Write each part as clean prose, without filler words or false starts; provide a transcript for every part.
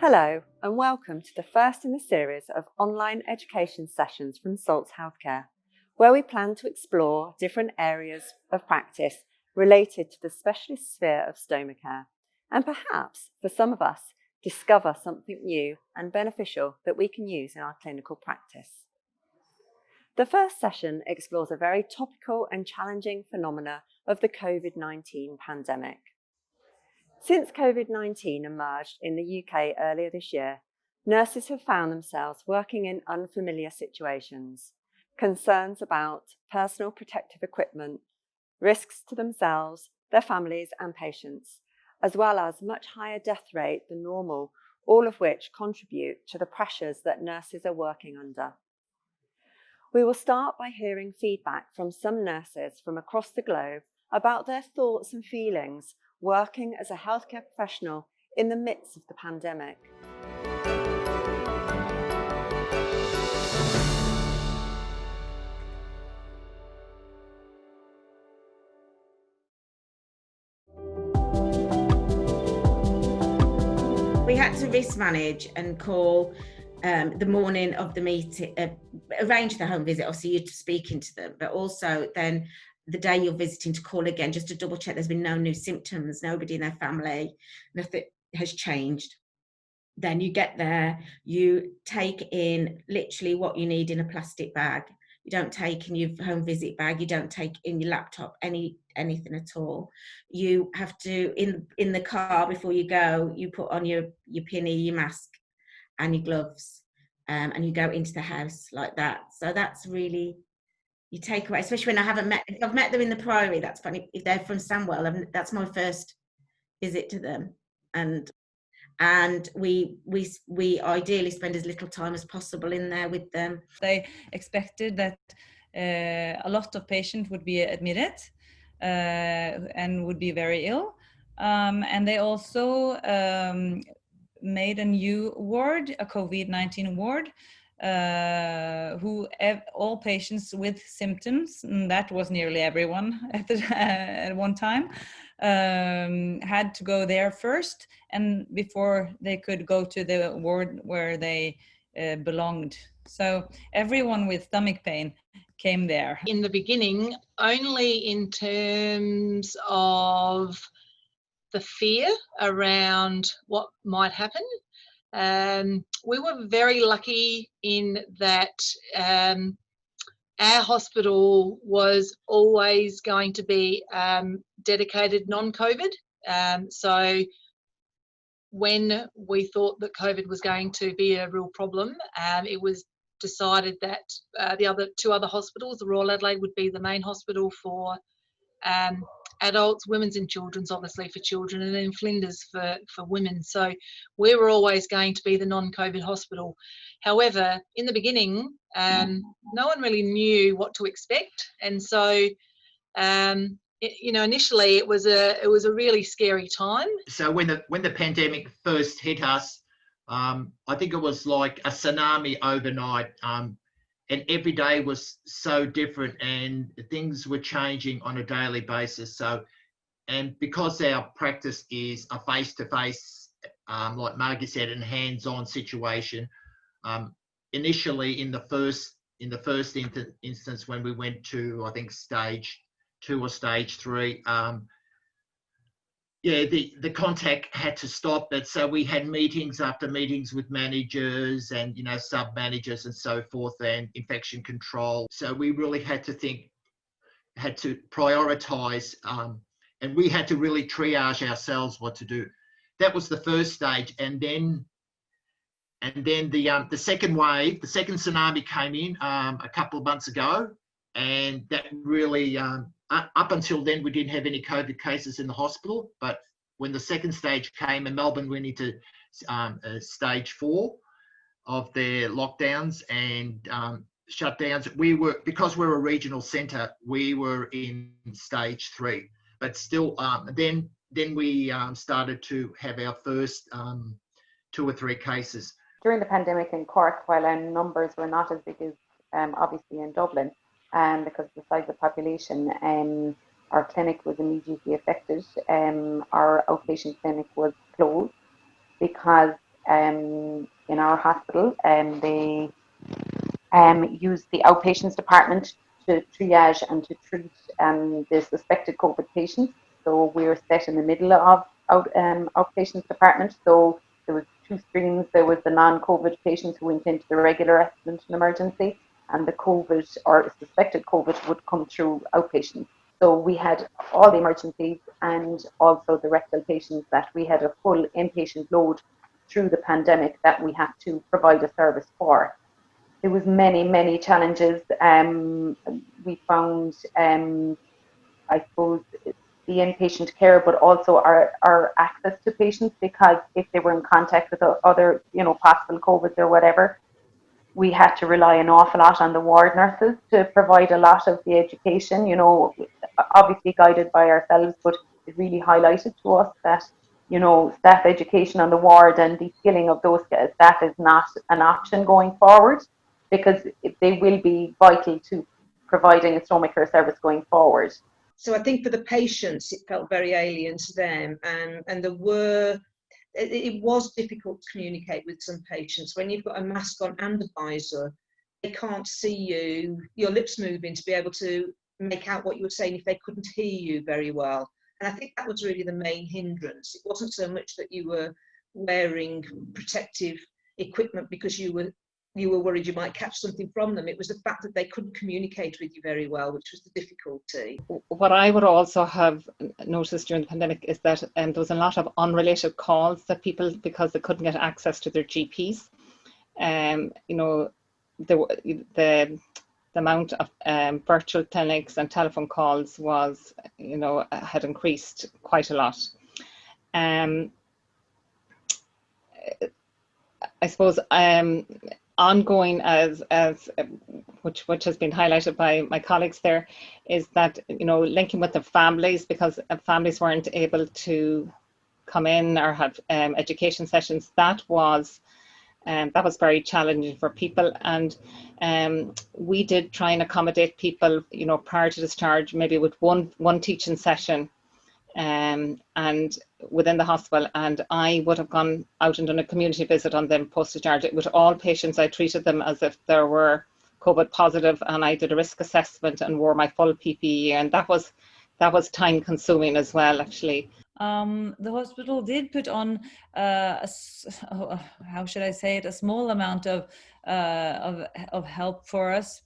Hello and welcome to the first in a series of online education sessions from Salts Healthcare, where we plan to explore different areas of practice related to the specialist sphere of stoma care, and perhaps, for some of us, discover something new and beneficial that we can use in our clinical practice. The first session explores a very topical and challenging phenomena of the Covid-19 pandemic. Since Covid-19 emerged in the UK earlier this year, nurses have found themselves working in unfamiliar situations, concerns about personal protective equipment, risks to themselves, their families and patients, as well as much higher death rate than normal, all of which contribute to the pressures that nurses are working under. We will start by hearing feedback from some nurses from across the globe about their thoughts and feelings working as a healthcare professional in the midst of the pandemic. We had to risk manage and call the morning of the meeting, arrange the home visit, obviously you're speaking to them, but also then the day you're visiting to call again just to double check there's been no new symptoms, nobody in their family, nothing has changed. Then you get there, you take in literally what you need in a plastic bag. You don't take in your home visit bag, you don't take in your laptop, anything at all. You have to, in the car before you go, you put on your pinny, your mask and your gloves, and you go into the house like that. So that's really, you take away, especially when if I've met them in the Priory, that's funny, if they're from Sandwell, that's my first visit to them. And we ideally spend as little time as possible in there with them. They expected that a lot of patients would be admitted and would be very ill. And they also made a new ward, a COVID-19 ward, all patients with symptoms, and that was nearly everyone at one time, had to go there first, and before they could go to the ward where they belonged. So everyone with stomach pain came there. In the beginning, only in terms of the fear around what might happen. We were very lucky in that our hospital was always going to be dedicated non-COVID. So when we thought that COVID was going to be a real problem, it was decided that the two other hospitals, the Royal Adelaide would be the main hospital for adults, women's and children's, obviously for children, and then Flinders for women. So we were always going to be the non-COVID hospital. However, in the beginning, no one really knew what to expect, and so initially it was a really scary time. So when the pandemic first hit us, I think it was like a tsunami overnight, and every day was so different and things were changing on a daily basis. So, and because our practice is a face-to-face, like Margie said, and hands-on situation, initially in the first instance when we went to, I think, stage 2 or stage 3, the contact had to stop. But so we had meetings after meetings with managers and sub-managers and so forth, and infection control. So we really had to prioritize, and we had to really triage ourselves what to do. That was the first stage, and then the second wave, the second tsunami came in a couple of months ago, and that really up until then we didn't have any COVID cases in the hospital. But when the second stage came and Melbourne went into stage 4 of their lockdowns and shutdowns, because we're a regional centre, we were in stage 3. But still, then we started to have our first 2 or 3 cases. During the pandemic in Cork, while our numbers were not as big as obviously in Dublin, because of the size of the population, our clinic was immediately affected. Our outpatient clinic was closed because in our hospital. They use the outpatients department to triage and to treat the suspected COVID patients. So we're set in the middle of outpatients department. So there was two streams. There was the non-COVID patients who went into the regular accident and emergency, and the COVID or suspected COVID would come through outpatients. So we had all the emergencies and also the rectal patients that we had a full inpatient load through the pandemic that we had to provide a service for. There was many challenges. We found, I suppose, the inpatient care, but also our access to patients, because if they were in contact with other, possible COVID or whatever, we had to rely an awful lot on the ward nurses to provide a lot of the education, obviously guided by ourselves, but it really highlighted to us that, staff education on the ward and the skilling of those staff is not an option going forward, because they will be vital to providing a stomach care service going forward. So I think for the patients, it felt very alien to them, and it was difficult to communicate with some patients. When you've got a mask on and a visor, they can't see you, your lips moving to be able to make out what you were saying if they couldn't hear you very well. And I think that was really the main hindrance. It wasn't so much that you were wearing protective equipment because you were worried you might catch something from them. It was the fact that they couldn't communicate with you very well, which was the difficulty. What I would also have noticed during the pandemic is that there was a lot of unrelated calls that people, because they couldn't get access to their GPs, the amount of virtual clinics and telephone calls was, had increased quite a lot. I suppose ongoing as which has been highlighted by my colleagues there, is that linking with the families, because families weren't able to come in or have education sessions. That was very challenging for people, and we did try and accommodate people prior to discharge, maybe with one teaching session and within the hospital, and I would have gone out and done a community visit on them post-discharge. With all patients, I treated them as if they were COVID positive, and I did a risk assessment and wore my full PPE, and that was time consuming as well, actually. The hospital did put on how should I say it, a small amount of help for us,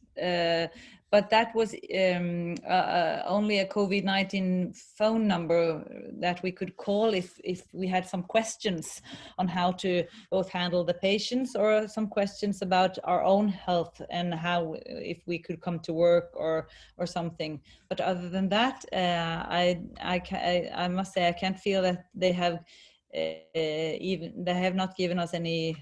but that was only a COVID-19 phone number that we could call if we had some questions on how to both handle the patients or some questions about our own health and how, if we could come to work or something. But other than that, I must say I can't feel that they have not given us any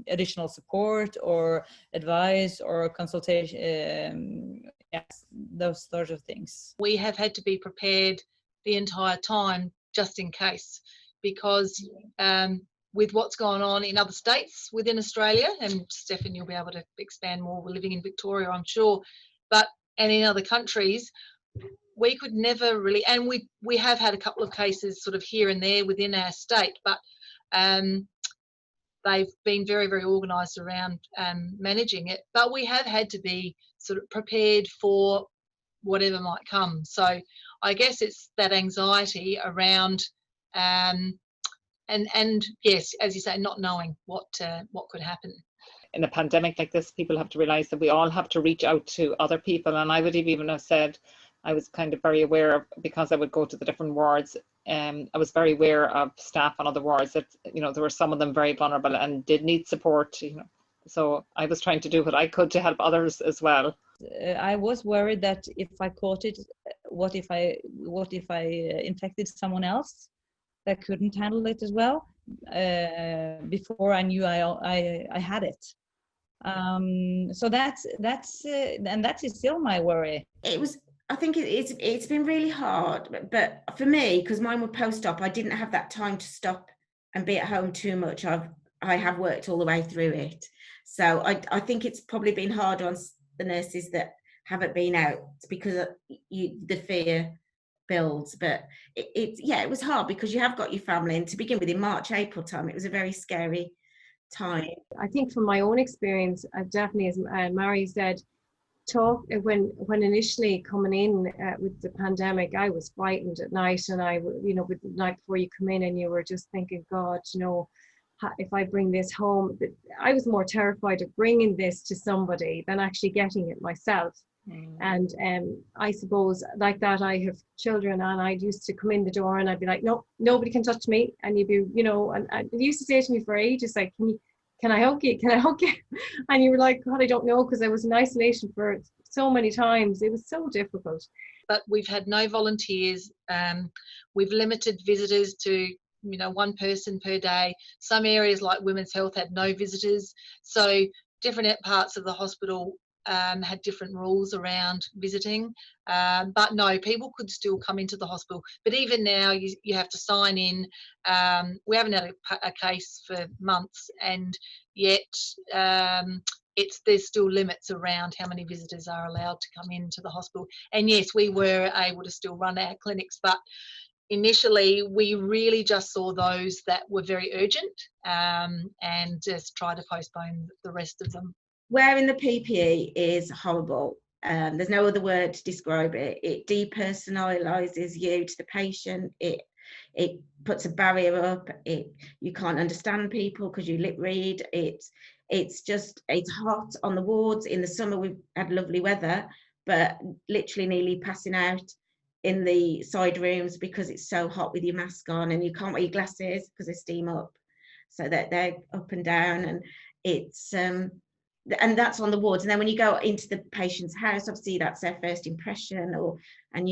additional support or advice or consultation, those sort of things. We have had to be prepared the entire time just in case, because with what's gone on in other states within Australia, and Stefan, you'll be able to expand more, we're living in Victoria, I'm sure, and in other countries, we could never really, and we have had a couple of cases sort of here and there within our state, but they've been very, very organised around managing it. But we have had to be sort of prepared for whatever might come. So I guess it's that anxiety around, and yes, as you say, not knowing what could happen. In a pandemic like this, people have to realise that we all have to reach out to other people, and I would even have said, I was kind of very aware of, because I would go to the different wards, I was very aware of staff on other wards that, there were some of them very vulnerable and did need support, So I was trying to do what I could to help others as well. I was worried that if I caught it, what if I infected someone else that couldn't handle it as well, before I knew I had it. So that's and that is still my worry. I think it's been really hard, but for me, because mine were post-op, I didn't have that time to stop and be at home too much. I have worked all the way through it, so I think it's probably been hard on the nurses that haven't been out, because the fear builds. But it was hard because you have got your family, and to begin with, in March, April time, it was a very scary time? I think from my own experience, I've definitely, as Mary said, when initially coming in with the pandemic, I was frightened at night, and with the night before you come in, and you were just thinking, God, if I bring this home, I was more terrified of bringing this to somebody than actually getting it myself. And I suppose like that, I have children, and I used to come in the door and I'd be like, no, nobody can touch me. And you'd be, and they used to say to me for ages, like, can I hug you? Can I hug you? And you were like, God, I don't know, because I was in isolation for so many times. It was so difficult. But we've had no volunteers. We've limited visitors to, one person per day. Some areas like women's health had no visitors. So different parts of the hospital had different rules around visiting. But no, people could still come into the hospital. But even now, you have to sign in. We haven't had a case for months, and yet there's still limits around how many visitors are allowed to come into the hospital. And yes, we were able to still run our clinics, but initially we really just saw those that were very urgent, and just try to postpone the rest of them. Wearing the PPE is horrible. There's no other word to describe it. It depersonalises you to the patient. It puts a barrier up. You can't understand people because you lip read. It's hot on the wards. In the summer we've had lovely weather, but literally nearly passing out in the side rooms because it's so hot with your mask on, and you can't wear your glasses because they steam up, so that they're up and down, and it's and that's on the wards. And then when you go into the patient's house, obviously that's their first impression, and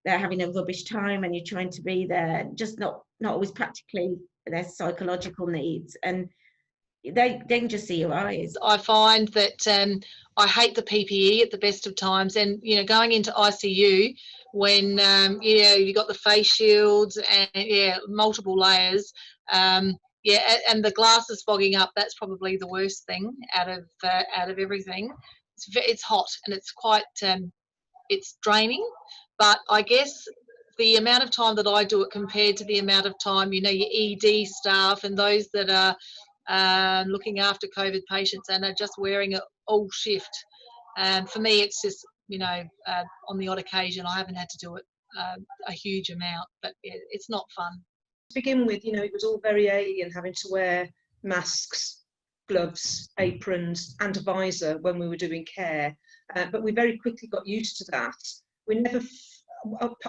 they're having a rubbish time, and you're trying to be there, just not always practically their psychological needs, and they can just see your eyes. I find that I hate the PPE at the best of times, and going into ICU when you got the face shields and multiple layers. And the glasses fogging up, that's probably the worst thing out of everything. It's hot, and it's quite it's draining, but I guess the amount of time that I do it compared to the amount of time your ED staff and those that are looking after COVID patients and are just wearing it all shift, for me it's just on the odd occasion. I haven't had to do it a huge amount, but it's not fun. To begin with, it was all very alien, having to wear masks, gloves, aprons and a visor when we were doing care, but we very quickly got used to that.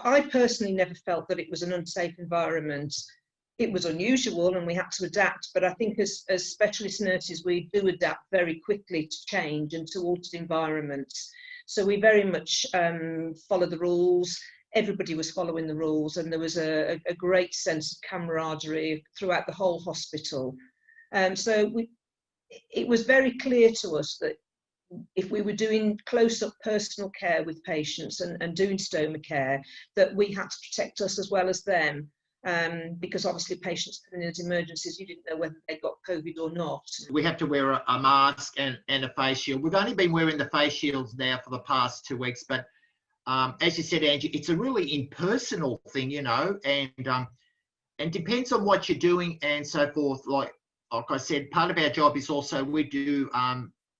I personally never felt that it was an unsafe environment. It was unusual and we had to adapt, but I think as specialist nurses we do adapt very quickly to change and to altered environments. So we very much follow the rules. Everybody was following the rules, and there was a great sense of camaraderie throughout the whole hospital. So it was very clear to us that if we were doing close-up personal care with patients and doing stoma care, that we had to protect us as well as them, because obviously patients coming in as emergencies, you didn't know whether they got COVID or not. We have to wear a mask and a face shield. We've only been wearing the face shields now for the past 2 weeks, but as you said, Angie, it's a really impersonal thing, and depends on what you're doing and so forth. Like I said, part of our job is also we do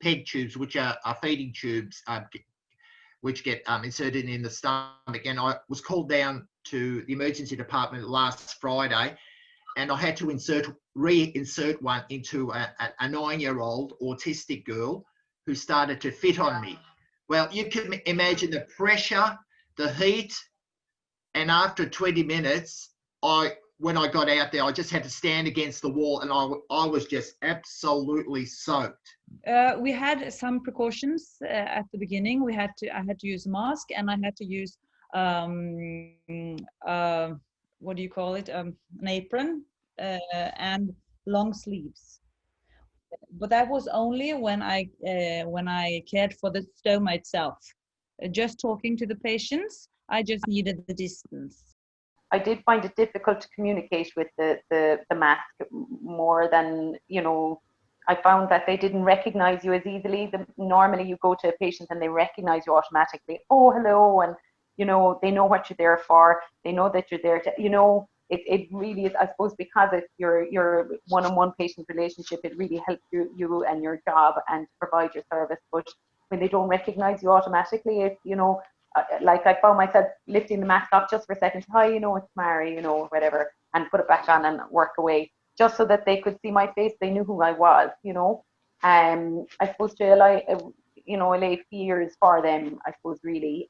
PEG tubes, which are feeding tubes, which get inserted in the stomach. And I was called down to the emergency department last Friday, and I had to reinsert one into a 9-year-old autistic girl who started to fit on me. Well, you can imagine the pressure, the heat, and after 20 minutes, when I got out there, I just had to stand against the wall, and I was just absolutely soaked. We had some precautions at the beginning. I had to use a mask, and I had to use what do you call it? An apron and long sleeves. But that was only when I cared for the stoma itself. Just talking to the patients, I just needed the distance. I did find it difficult to communicate with the mask more than, I found that they didn't recognize you as easily. Normally you go to a patient and they recognize you automatically. Oh, hello. And, they know what you're there for. They know that you're there to, it really is, I suppose, because it's your one-on-one patient relationship, it really helps you and your job and to provide your service. But when they don't recognize you automatically, if, like I found myself lifting the mask off just for a second, hi, it's Mary, whatever, and put it back on and work away, just so that they could see my face, they knew who I was, I suppose to allay fears for them, I suppose, really.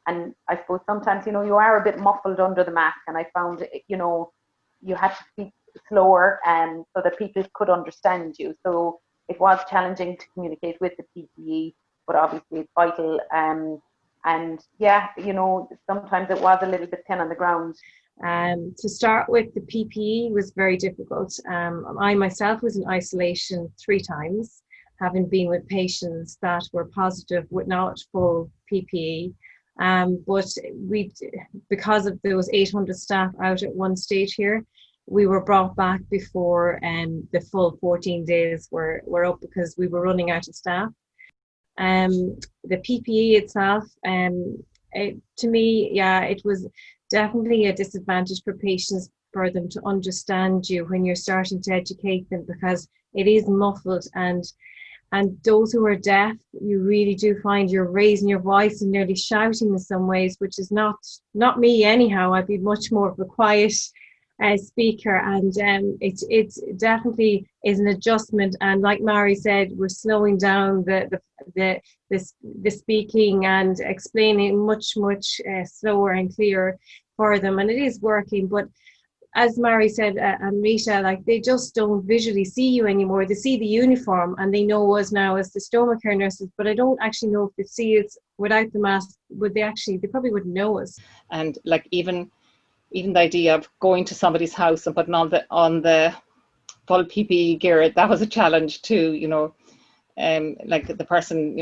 And I suppose sometimes, you are a bit muffled under the mask, and I found, you had to speak slower so that people could understand you. So it was challenging to communicate with the PPE, but obviously it's vital. And yeah, sometimes it was a little bit thin on the ground. To start with, the PPE was very difficult. I myself was in isolation 3 times, having been with patients that were positive with not full PPE. But because of those 800 staff out at one stage here, we were brought back before the full 14 days were up, because we were running out of staff. The PPE itself, to me, it was definitely a disadvantage for patients, for them to understand you when you're starting to educate them, because it is muffled, and those who are deaf, you really do find you're raising your voice and nearly shouting in some ways, which is not me anyhow. I'd be much more of a quiet speaker, and it definitely is an adjustment. And like Mary said, we're slowing down the speaking and explaining much slower and clearer for them, and it is working. But as Mary said, and Rita, like, they just don't visually see you anymore. They see the uniform and they know us now as the Stoma care nurses, but I don't actually know if they see us without the mask. They probably wouldn't know us. And like even the idea of going to somebody's house and putting on the full PPE gear, that was a challenge too, like the person,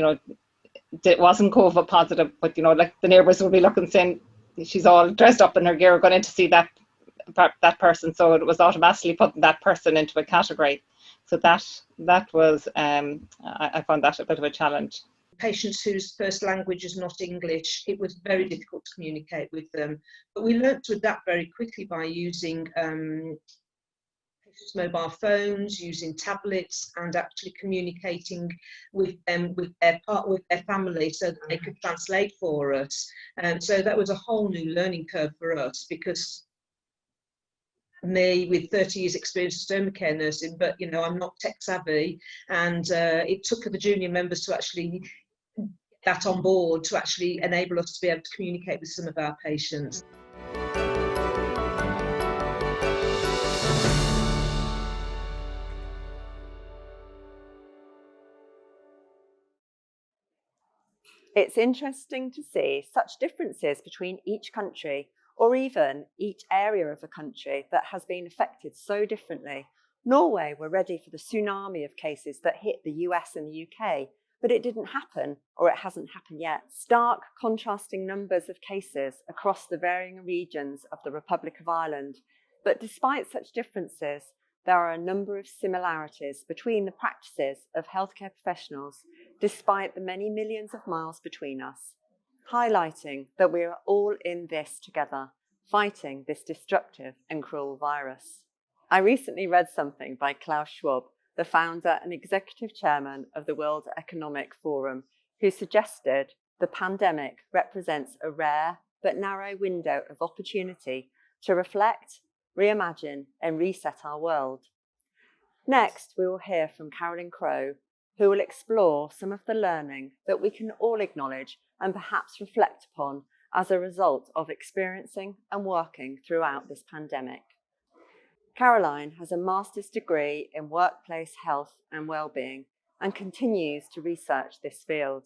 wasn't COVID positive, but like the neighbours would be looking, saying she's all dressed up in her gear, going in to see that person, so it was automatically putting that person into a category. So that was I found that a bit of a challenge. Patients whose first language is not English, it was very difficult to communicate with them, but we learned to adapt very quickly by using mobile phones, using tablets, and actually communicating with them, with their family, so that they could translate for us. And so that was a whole new learning curve for us, because me with 30 years experience of stoma care nursing, but I'm not tech savvy, and it took the junior members to actually get that on board, to actually enable us to be able to communicate with some of our patients. It's interesting to see such differences between each country, or even each area of a country that has been affected so differently. Norway were ready for the tsunami of cases that hit the US and the UK, but it didn't happen, or it hasn't happened yet. Stark contrasting numbers of cases across the varying regions of the Republic of Ireland. But despite such differences, there are a number of similarities between the practices of healthcare professionals, despite the many millions of miles between us, highlighting that we are all in this together, fighting this destructive and cruel virus. I recently read something by Klaus Schwab, the founder and executive chairman of the World Economic Forum, who suggested the pandemic represents a rare but narrow window of opportunity to reflect, reimagine, and reset our world. Next, we will hear from Carolyn Crowe, who will explore some of the learning that we can all acknowledge and perhaps reflect upon as a result of experiencing and working throughout this pandemic. Carolyne has a master's degree in workplace health and well-being and continues to research this field.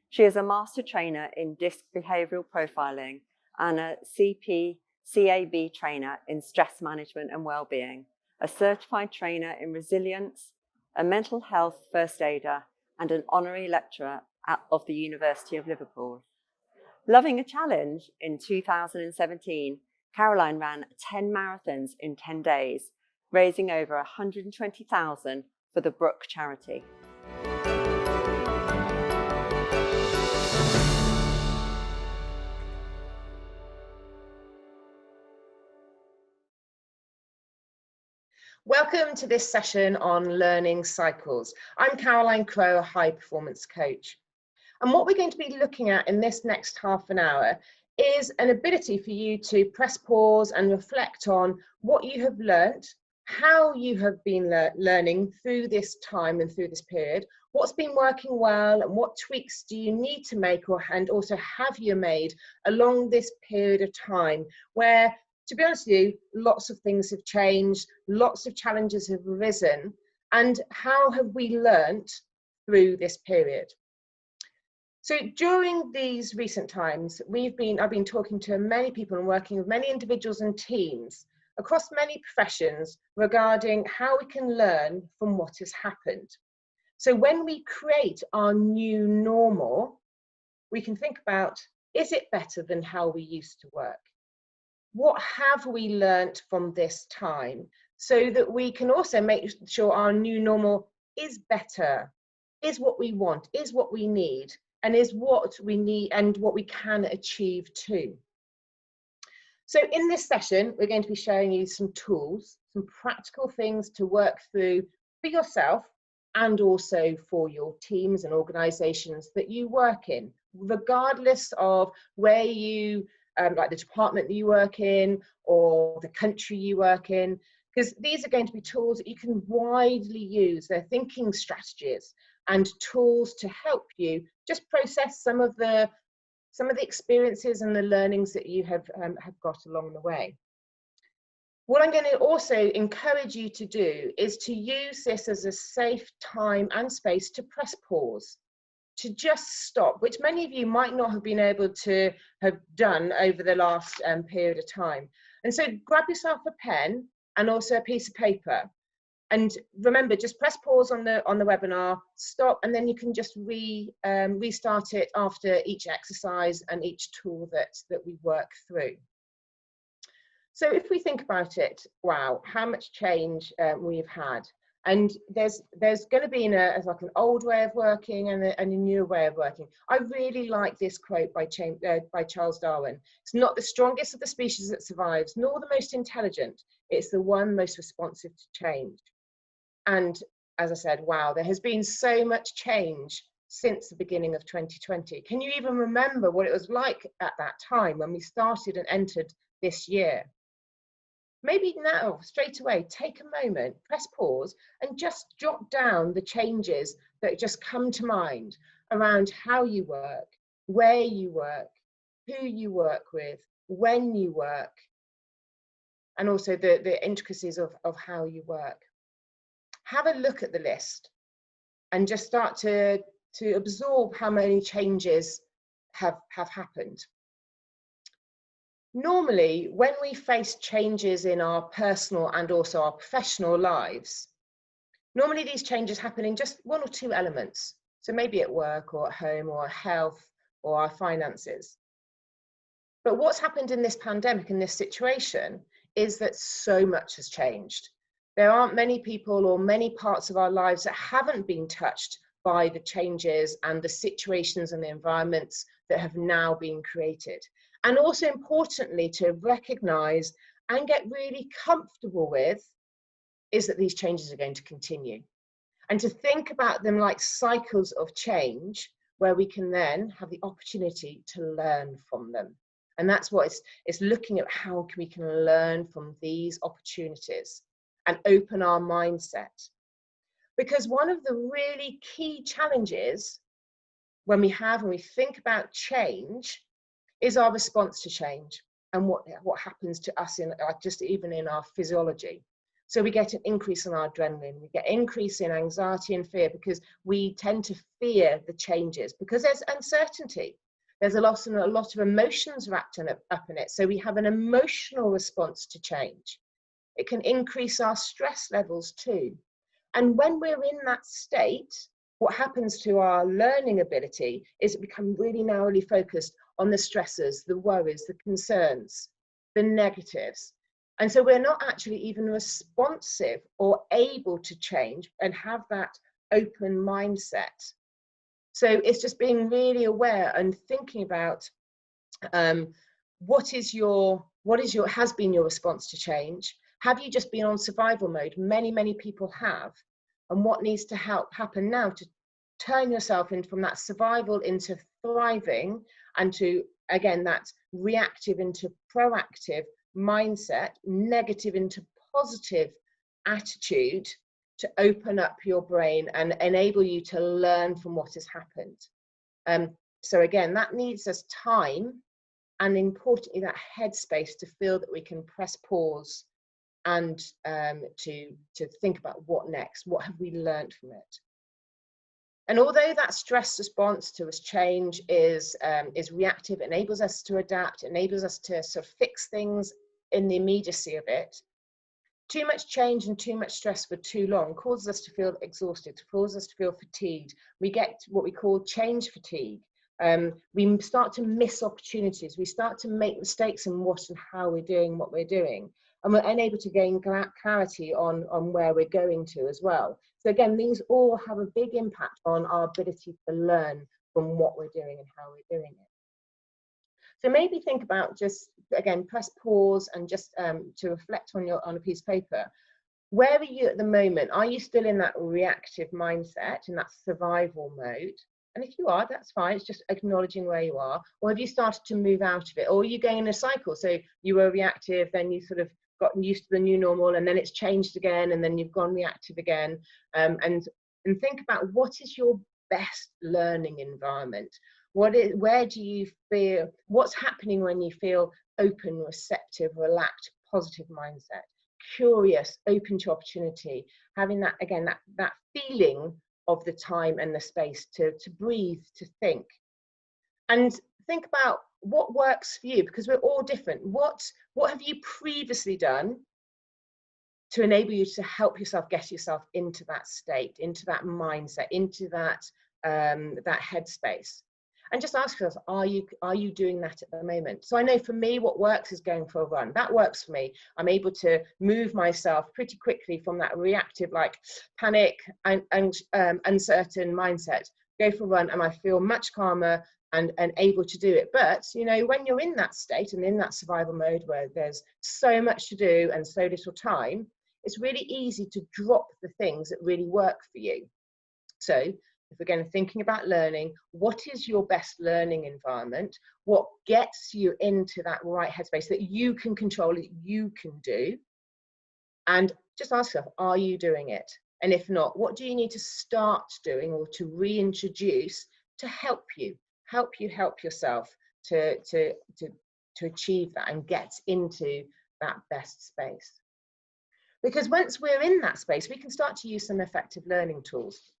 She is a master trainer in disc behavioural profiling and a CAB trainer in stress management and well-being, a certified trainer in resilience, a mental health first aider, and an honorary lecturer of the University of Liverpool. Loving a challenge, in 2017, Carolyne ran 10 marathons in 10 days, raising over $120,000 for the Brook charity. Welcome to this session on learning cycles. I'm Carolyne Crowe, a high performance coach. And what we're going to be looking at in this next half an hour is an ability for you to press pause and reflect on what you have learnt, how you have been learning through this time and through this period, what's been working well and what tweaks do you need to make and also have you made along this period of time where, to be honest with you, lots of things have changed, lots of challenges have arisen, and how have we learnt through this period? So during these recent times, I've been talking to many people and working with many individuals and teams across many professions regarding how we can learn from what has happened. So when we create our new normal, we can think about, is it better than how we used to work? What have we learnt from this time so that we can also make sure our new normal is better, is what we want, is what we need, and is what we need and what we can achieve too. So in this session, we're going to be showing you some tools, some practical things to work through for yourself and also for your teams and organisations that you work in, regardless of where you, like the department that you work in or the country you work in, because these are going to be tools that you can widely use. They're thinking strategies and tools to help you just process some of the experiences and the learnings that you have got along the way. What I'm going to also encourage you to do is to use this as a safe time and space to press pause, to just stop, which many of you might not have been able to have done over the last period of time. And so grab yourself a pen and also a piece of paper. And remember, just press pause on the webinar, stop, and then you can just restart it after each exercise and each tool that we work through. So if we think about it, wow, how much change we've had. And there's going to be like an old way of working and a new way of working. I really like this quote by Charles Darwin. It's not the strongest of the species that survives, nor the most intelligent. It's the one most responsive to change. And as I said, wow, there has been so much change since the beginning of 2020. Can you even remember what it was like at that time when we started and entered this year? Maybe now, straight away, take a moment, press pause, and just jot down the changes that just come to mind around how you work, where you work, who you work with, when you work, and also the intricacies of how you work. Have a look at the list and just start to absorb how many changes have happened. Normally, when we face changes in our personal and also our professional lives, normally these changes happen in just one or two elements. So maybe at work or at home or health or our finances. But what's happened in this pandemic, in this situation, is that so much has changed. There aren't many people or many parts of our lives that haven't been touched by the changes and the situations and the environments that have now been created. And also importantly, to recognize and get really comfortable with is that these changes are going to continue. And to think about them like cycles of change where we can then have the opportunity to learn from them. And that's what it's looking at, how we can learn from these opportunities and open our mindset. Because one of the really key challenges when we think about change is our response to change and what happens to us in just even in our physiology. So we get an increase in our adrenaline, we get an increase in anxiety and fear because we tend to fear the changes because there's uncertainty. There's a lot of emotions wrapped up in it. So we have an emotional response to change. It can increase our stress levels too. And when we're in that state, what happens to our learning ability is it becomes really narrowly focused on the stresses, the worries, the concerns, the negatives. And so we're not actually even responsive or able to change and have that open mindset. So it's just being really aware and thinking about what has been your response to change, Have you just been on survival mode? Many people have. And what needs to happen now to turn yourself in from that survival into thriving, and to, again, that reactive into proactive mindset, negative into positive attitude, to open up your brain and enable you to learn from what has happened. So again, that needs us time, and importantly that headspace to feel that we can press pause and to think about what next, what have we learned from it. And although that stress response to us change is reactive, enables us to adapt, enables us to sort of fix things in the immediacy of it, too much change and too much stress for too long causes us to feel exhausted, causes us to feel fatigued. We get what we call change fatigue. We start to miss opportunities. We start to make mistakes in what and how we're doing what we're doing. And we're unable to gain clarity on where we're going to as well. So again, these all have a big impact on our ability to learn from what we're doing and how we're doing it. So maybe think about, just again, press pause and just to reflect on a piece of paper. Where are you at the moment? Are you still in that reactive mindset, in that survival mode? And if you are, that's fine. It's just acknowledging where you are. Or have you started to move out of it? Or are you going in a cycle? So you were reactive, then you sort of gotten used to the new normal, and then it's changed again, and then you've gone reactive again. And think about, what is your best learning environment? Where do you feel, what's happening when you feel open, receptive, relaxed, positive mindset, curious, open to opportunity, having that, again, that feeling of the time and the space to breathe, to think. And think about what works for you, because we're all different. What have you previously done to enable you to help yourself get yourself into that state, into that mindset, into that headspace? And just ask yourself, are you doing that at the moment? So I know for me, what works is going for a run. That works for me. I'm able to move myself pretty quickly from that reactive, like panic and uncertain mindset, go for a run, and I feel much calmer and able to do it. But, you know, when you're in that state and in that survival mode where there's so much to do and so little time, it's really easy to drop the things that really work for you. So if we're going to thinking about learning, what is your best learning environment? What gets you into that right headspace that you can control, that you can do? And just ask yourself, are you doing it? And if not, what do you need to start doing or to reintroduce to help yourself to achieve that and get into that best space? Because once we're in that space, we can start to use some effective learning tools.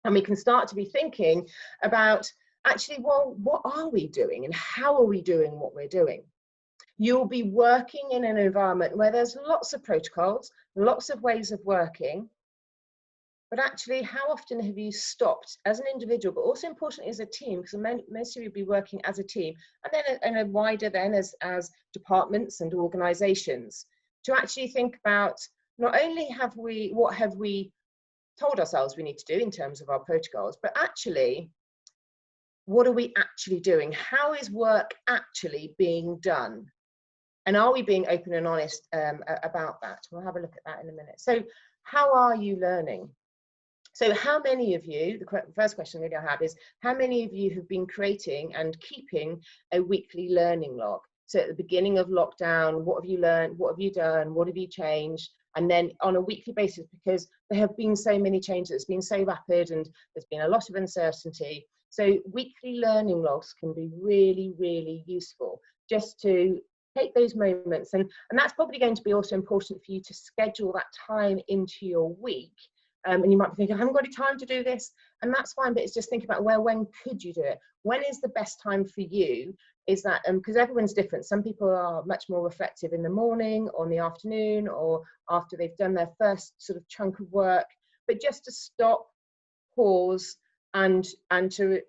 And we can start to be thinking about, actually, well, what are we doing and how are we doing what we're doing? You'll be working in an environment where there's lots of protocols, lots of ways of working. But actually, how often have you stopped as an individual, but also importantly as a team, because most of you will be working as a team, and then in a wider then as departments and organizations, to actually think about, not only what have we told ourselves we need to do in terms of our protocols, but actually, what are we actually doing? How is work actually being done? And are we being open and honest about that? We'll have a look at that in a minute. So how are you learning? So how many of you, the first question really I have is, how many of you have been creating and keeping a weekly learning log? So at the beginning of lockdown, what have you learned? What have you done? What have you changed? And then on a weekly basis, because there have been so many changes, it's been so rapid and there's been a lot of uncertainty. So weekly learning logs can be really, really useful, just to take those moments. And that's probably going to be also important for you to schedule that time into your week. And you might be thinking, I haven't got any time to do this, and that's fine, but it's just think about, well, when could you do it? When is the best time for you? Is that, because everyone's different. Some people are much more reflective in the morning or in the afternoon or after they've done their first sort of chunk of work, but just to stop, pause, and to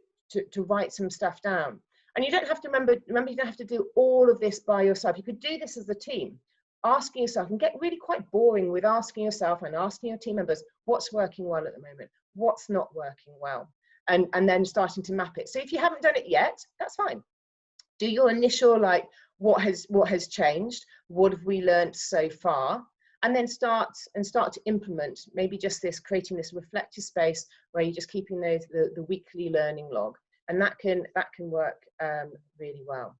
write some stuff down. And you don't have to remember, you don't have to do all of this by yourself. You could do this as a team. Asking yourself, and get really quite boring with asking yourself and asking your team members, what's working well at the moment, what's not working well, and then starting to map it. So if you haven't done it yet, that's fine. Do your initial, like, what has changed, what have we learned so far, and then start to implement maybe just this, creating this reflective space where you're just keeping the weekly learning log, and that can work really well.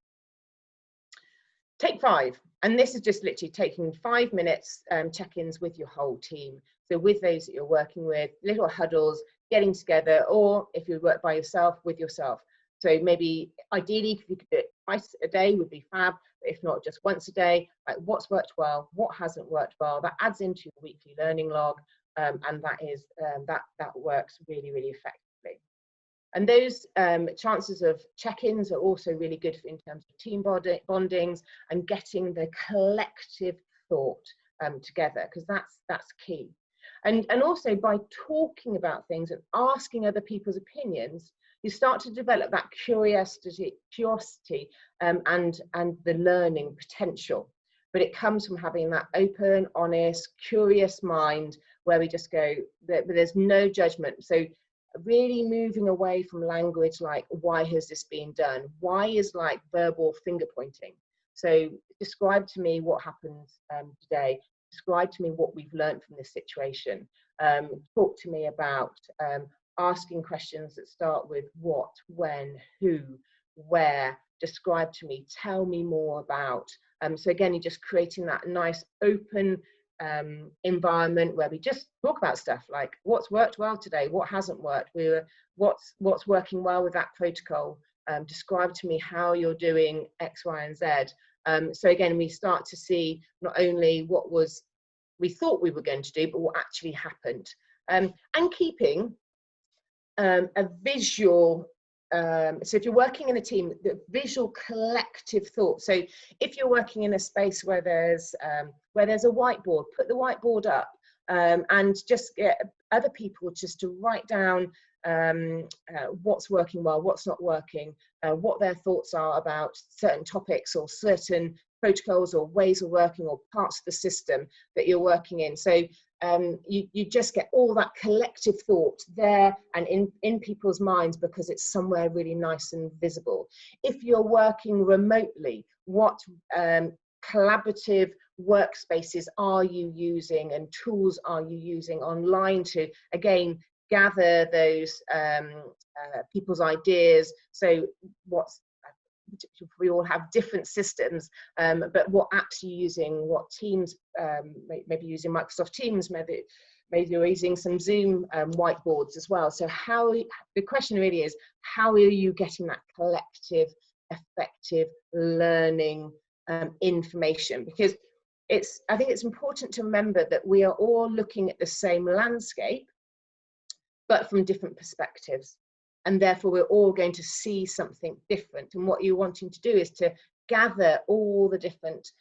Take 5, and this is just literally taking 5 minutes check-ins with your whole team. So with those that you're working with, little huddles, getting together, or if you work by yourself, with yourself. So maybe ideally, if you could do it twice a day would be fab, but if not, just once a day. Like, what's worked well, what hasn't worked well, that adds into your weekly learning log, and that works really, really effectively. And those chances of check-ins are also really good in terms of team bondings and getting the collective thought together, because that's key. And also by talking about things and asking other people's opinions, you start to develop that curiosity and the learning potential. But it comes from having that open, honest, curious mind where we just go, there's no judgment. So really moving away from language like, why has this been done? Why is like verbal finger pointing. So describe to me what happened today. Describe to me what we've learned from this situation. Talk to me about asking questions that start with what, when, who, where. Describe to me, tell me more about. So again, you're just creating that nice open environment where we just talk about stuff like what's worked well today, what hasn't worked, what's working well with that protocol. Describe to me how you're doing X, Y, and Z. So again, we start to see not only what we thought we were going to do, but what actually happened. And keeping a visual, so if you're working in a team, the visual collective thought. So if you're working in a space where there's a whiteboard, put the whiteboard up, and just get other people just to write down what's working well, what's not working, what their thoughts are about certain topics or certain protocols or ways of working or parts of the system that you're working in. So you just get all that collective thought there and in people's minds, because it's somewhere really nice and visible. If you're working remotely, what collaborative workspaces are you using and tools are you using online to, again, gather those people's ideas? So we all have different systems, but what apps are you using, what teams, maybe using Microsoft Teams, maybe you're using some Zoom whiteboards as well. So the question really is, how are you getting that collective, effective learning information? Because I think it's important to remember that we are all looking at the same landscape, but from different perspectives. And therefore, we're all going to see something different. And what you're wanting to do is to gather all the different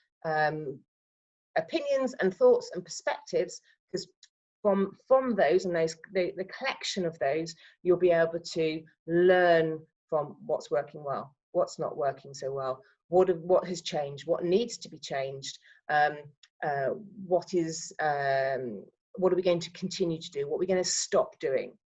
opinions and thoughts and perspectives, because from those and the collection of those, you'll be able to learn from what's working well, what's not working so well, what has changed, what needs to be changed, what are we going to continue to do, what are we going to stop doing.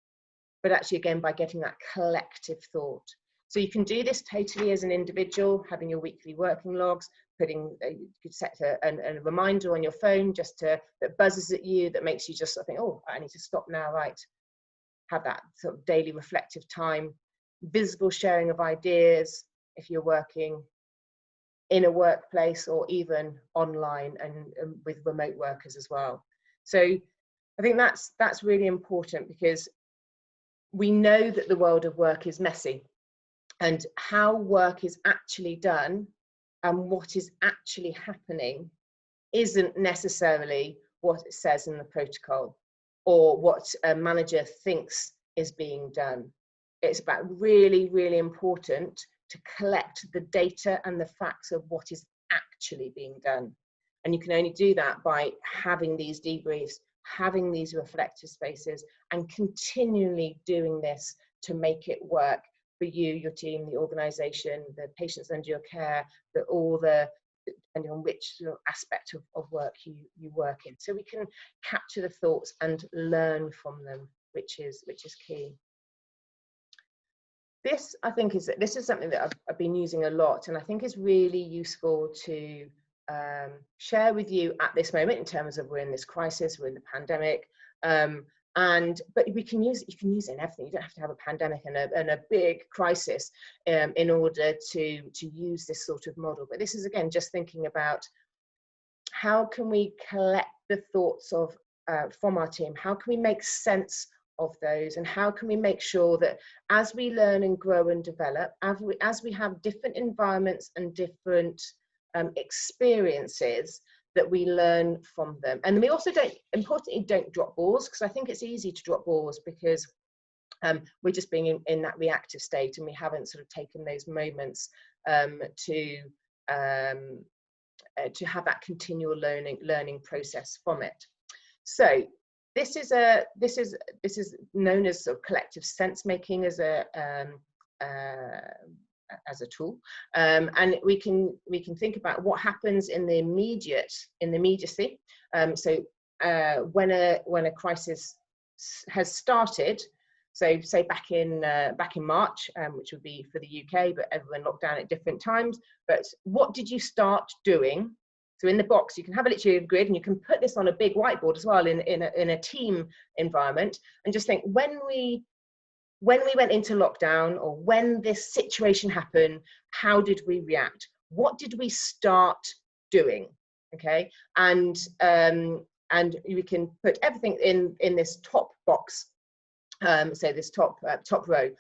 But actually, again, by getting that collective thought. So you can do this totally as an individual, having your weekly working logs, you could set a reminder on your phone just that buzzes at you, that makes you just sort of think, oh, I need to stop now, right? Have that sort of daily reflective time, visible sharing of ideas if you're working in a workplace or even online and with remote workers as well. So I think that's really important, because we know that the world of work is messy, and how work is actually done and what is actually happening isn't necessarily what it says in the protocol or what a manager thinks is being done. It's about really, really important to collect the data and the facts of what is actually being done. And you can only do that by having these debriefs, having these reflective spaces, and continually doing this to make it work for you, your team, the organisation, the patients under your care, depending on which sort of aspect of work you work in. So we can capture the thoughts and learn from them, which is key. This, I think, is something that I've been using a lot, and I think is really useful to share with you at this moment in terms of we're in this crisis, we're in the pandemic, but you can use it in everything. You don't have to have a pandemic and a big crisis in order to use this sort of model. But this is, again, just thinking about how can we collect the thoughts of from our team, how can we make sense of those, and how can we make sure that as we learn and grow and develop, as we have different environments and different experiences, that we learn from them. And we also importantly don't drop balls, because I think it's easy to drop balls because we're just being in that reactive state, and we haven't sort of taken those moments to have that continual learning process from it. So this is known as sort of collective sense making as a tool, and we can think about what happens in the immediacy. So when a crisis has started, so say back in March, which would be for the UK, but everyone locked down at different times. But what did you start doing? So in the box, you can have a literally grid, and you can put this on a big whiteboard as well in a team environment, and just think, when we went into lockdown, or when this situation happened, how did we react? What did we start doing? Okay, and we can put everything in this top box. So this top row.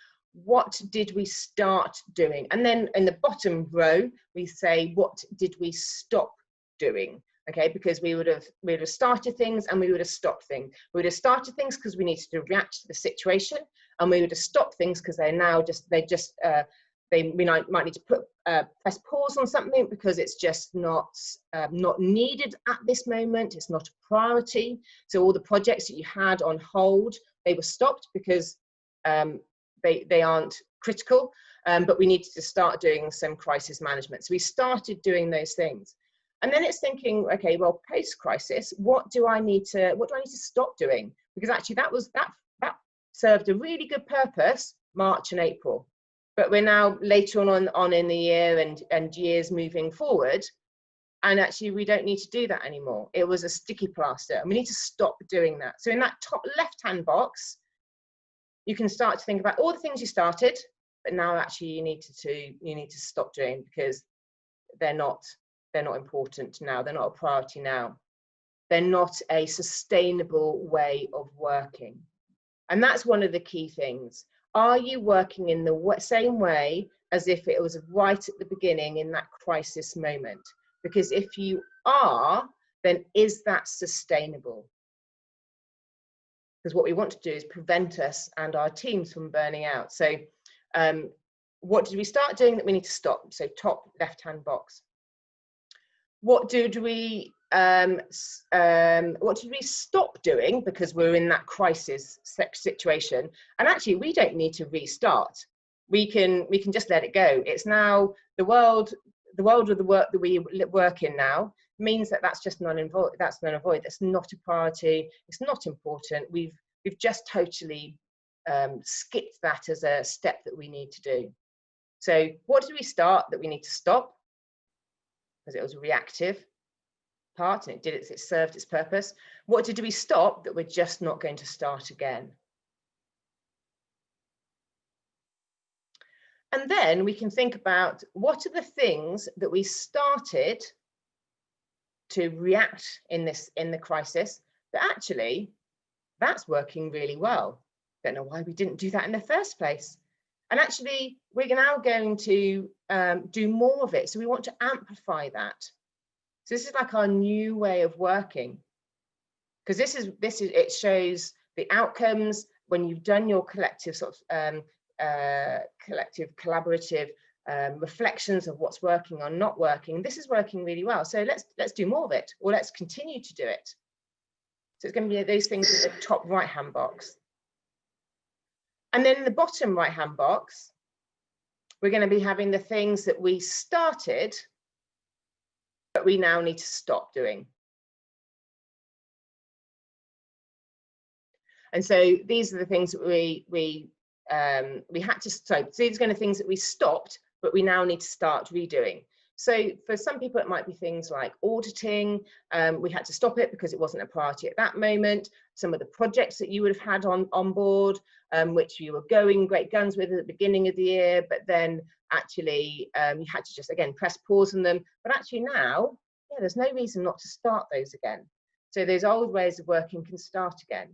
What did we start doing? And then in the bottom row, we say, what did we stop doing? Okay, because we would have started things and we would have stopped things. We would have started things because we needed to react to the situation, and we would have stopped things because we might need to press pause on something because it's just not needed at this moment. It's not a priority. So all the projects that you had on hold, they were stopped because they aren't critical, but we needed to start doing some crisis management. So we started doing those things. And then it's thinking, okay, well, post-crisis, what do I need to stop doing? Because actually that served a really good purpose, March and April. But we're now later on in the year and years moving forward, and actually we don't need to do that anymore. It was a sticky plaster, and we need to stop doing that. So in that top left-hand box, you can start to think about all the things you started, but now actually you need to stop doing because they're not important now. They're not a priority now. They're not a sustainable way of working. And that's one of the key things. Are you working in the same way as if it was right at the beginning in that crisis moment? Because if you are, then is that sustainable? Because what we want to do is prevent us and our teams from burning out. So what did we start doing that we need to stop? So top left-hand box. What did we stop doing because we're in that crisis situation? And actually, we don't need to restart. We can just let it go. It's now the world of the work that we work in now means that's just null and void. That's null and void. That's not a priority. It's not important. We've just totally skipped that as a step that we need to do. So what did we start that we need to stop? Because it was a reactive part and it served its purpose. What did we stop that we're just not going to start again? And then we can think about what are the things that we started to react in the crisis that actually that's working really well. Don't know why we didn't do that in the first place. And actually we're now going to do more of it. So we want to amplify that. So this is like our new way of working, because it shows the outcomes when you've done your collective collective collaborative reflections of what's working or not working. This is working really well. So let's do more of it, or let's continue to do it. So it's going to be those things in the top right-hand box. And then in the bottom right-hand box, we're going to be having the things that we started, but we now need to stop doing. And so these are the things that we had to stop. So these are going to be things that we stopped, but we now need to start redoing. So for some people, it might be things like auditing. We had to stop it because it wasn't a priority at that moment. Some of the projects that you would have had on board, which you were going great guns with at the beginning of the year, but then actually you had to just, again, press pause on them. But actually now, yeah, there's no reason not to start those again. So those old ways of working can start again.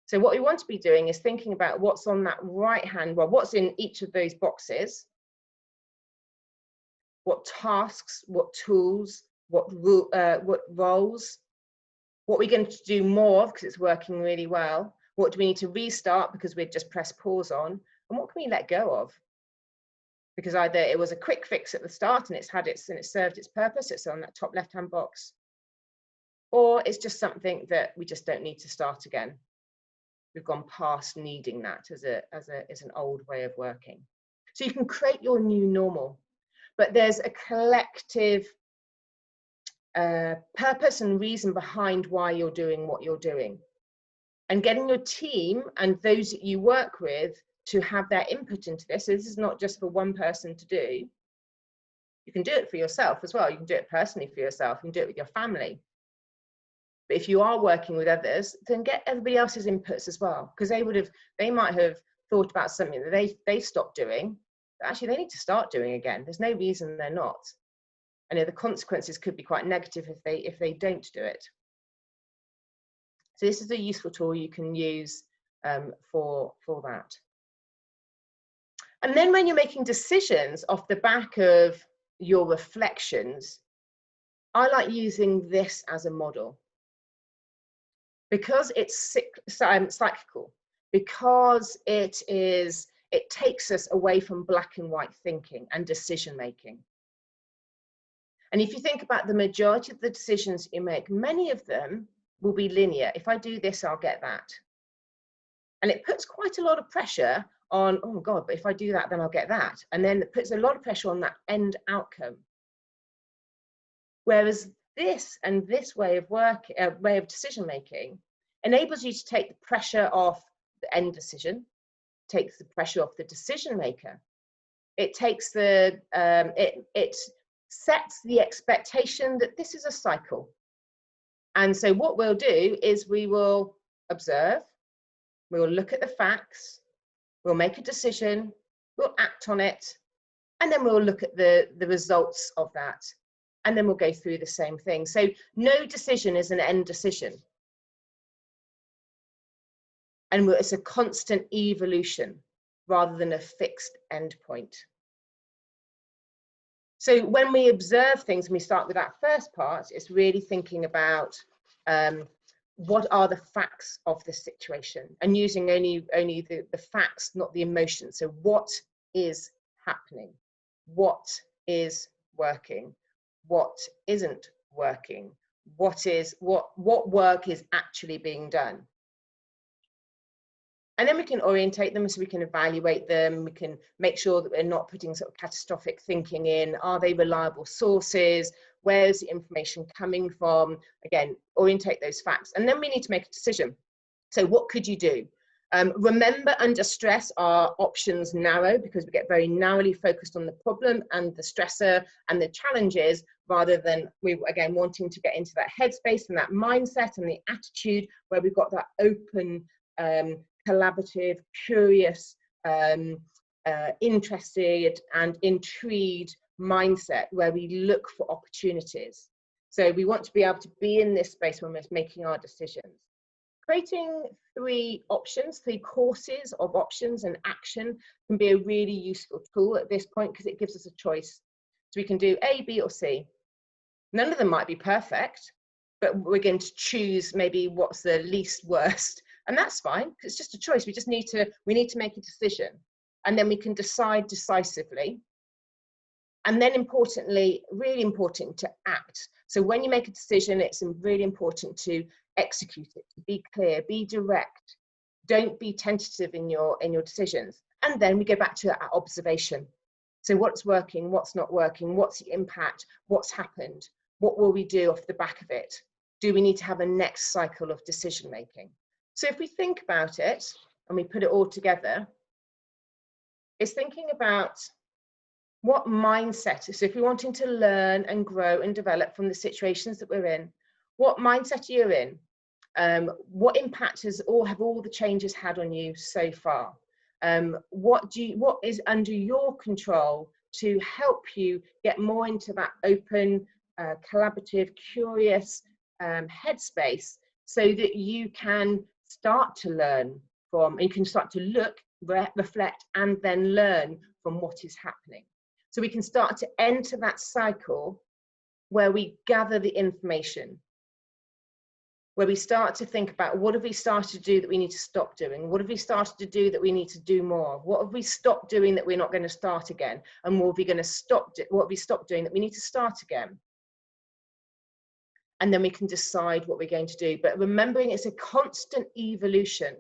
So what we want to be doing is thinking about what's on that right hand, well, what's in each of those boxes, what tasks, what tools, what roles, what we're going to do more because it's working really well, what do we need to restart because we've just pressed pause on, and what can we let go of? Because either it was a quick fix at the start and it's served its purpose, it's on that top left-hand box, or it's just something that we just don't need to start again. We've gone past needing that as an old way of working. So you can create your new normal, but there's a collective purpose and reason behind why you're doing what you're doing. And getting your team and those that you work with to have their input into this. So this is not just for one person to do. You can do it for yourself as well. You can do it personally for yourself. You can do it with your family. But if you are working with others, then get everybody else's inputs as well, because they might have thought about something that they stopped doing, but actually they need to start doing again. There's no reason they're not. And the consequences could be quite negative if they don't do it. So this is a useful tool you can use for that. And then when you're making decisions off the back of your reflections, I like using this as a model. Because it's cyclical, because it takes us away from black and white thinking and decision making. And if you think about the majority of the decisions you make, many of them will be linear. If I do this, I'll get that. And it puts quite a lot of pressure on, oh God, but if I do that, then I'll get that. And then it puts a lot of pressure on that end outcome. Whereas this way of decision making enables you to take the pressure off the end decision, takes the pressure off the decision maker. It takes it sets the expectation that this is a cycle. And so what we'll do is we will observe, we'll look at the facts, we'll make a decision, we'll act on it, and then we'll look at the results of that. And then we'll go through the same thing. So no decision is an end decision. And it's a constant evolution rather than a fixed end point. So when we observe things, and we start with that first part, it's really thinking about what are the facts of the situation, and using only the facts, not the emotions. So what is happening? What is working? What isn't working? What work is actually being done? And then we can orientate them, so we can evaluate them. We can make sure that we're not putting sort of catastrophic thinking in. Are they reliable sources? Where's the information coming from? Again, orientate those facts. And then we need to make a decision. So what could you do? Remember, under stress, our options narrow, because we get very narrowly focused on the problem and the stressor and the challenges, rather than again wanting to get into that headspace and that mindset and the attitude where we've got that open, collaborative, curious, interested and intrigued mindset where we look for opportunities. So we want to be able to be in this space when we're making our decisions. Creating 3 courses of options and action can be a really useful tool at this point, because it gives us a choice. So we can do A, B, or C. None of them might be perfect, but we're going to choose maybe what's the least worst. And that's fine, because it's just a choice. We need to make a decision, and then we can decide decisively. And then importantly, really important, to act. So when you make a decision, it's really important to execute it, to be clear, be direct. Don't be tentative in your decisions. And then we go back to our observation. So what's working, what's not working, what's the impact, what's happened, what will we do off the back of it? Do we need to have a next cycle of decision making? So if we think about it, and we put it all together, it's thinking about What mindset, so if you're wanting to learn and grow and develop from the situations that we're in, what mindset are you in? What impact have all the changes had on you so far? What is under your control to help you get more into that open, collaborative, curious headspace, so that you can start to learn from, you can start to look, reflect, and then learn from what is happening. So we can start to enter that cycle where we gather the information, where we start to think about what have we started to do that we need to stop doing? What have we started to do that we need to do more? What have we stopped doing that we're not going to start again? And what have we stopped doing that we need to start again? And then we can decide what we're going to do. But remembering it's a constant evolution.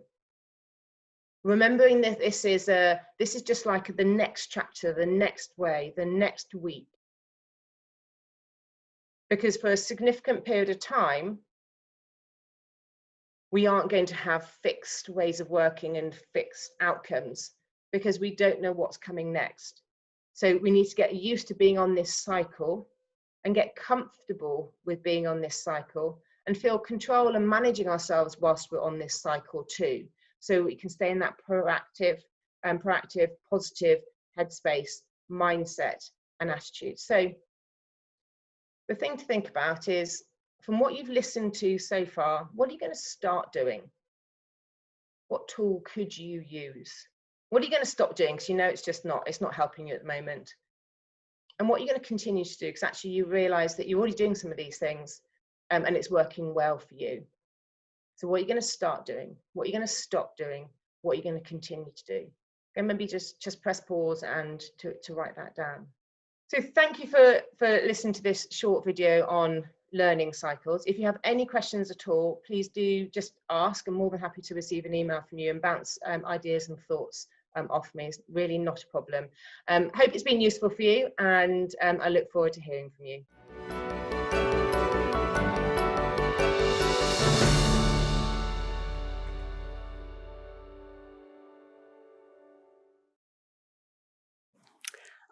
Remembering that this is just like the next chapter, the next way, the next week. Because for a significant period of time, we aren't going to have fixed ways of working and fixed outcomes, because we don't know what's coming next. So we need to get used to being on this cycle and get comfortable with being on this cycle and feel control and managing ourselves whilst we're on this cycle too. So we can stay in that proactive, positive headspace, mindset and attitude. So the thing to think about is, from what you've listened to so far, what are you going to start doing? What tool could you use? What are you going to stop doing because you know it's not helping you at the moment? And what are you going to continue to do because actually you realise that you're already doing some of these things and it's working well for you. So what are you going to start doing? What are you going to stop doing? What are you going to continue to do? And maybe just press pause and to write that down. So thank you for listening to this short video on learning cycles. If you have any questions at all, please do just ask. I'm more than happy to receive an email from you and bounce ideas and thoughts off me. It's really not a problem. Hope it's been useful for you, and I look forward to hearing from you.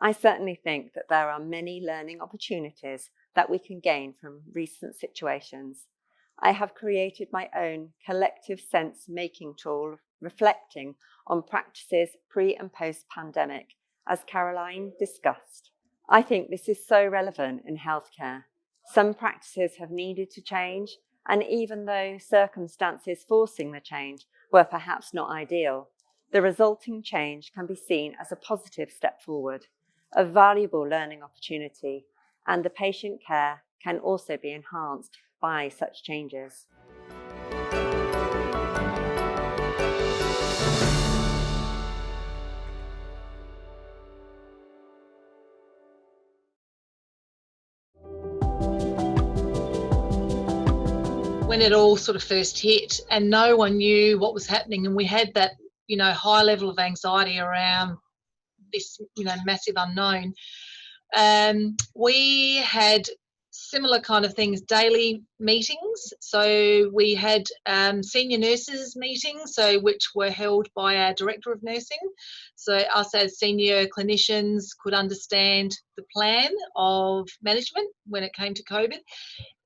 I certainly think that there are many learning opportunities that we can gain from recent situations. I have created my own collective sense making tool reflecting on practices pre and post pandemic, as Caroline discussed. I think this is so relevant in healthcare. Some practices have needed to change, and even though circumstances forcing the change were perhaps not ideal, the resulting change can be seen as a positive step forward, a valuable learning opportunity, and the patient care can also be enhanced by such changes. When it all sort of first hit and no one knew what was happening, and we had that, high level of anxiety around this, massive unknown, we had similar kind of things, daily meetings. So we had senior nurses meetings, which were held by our director of nursing. So us as senior clinicians could understand the plan of management when it came to COVID.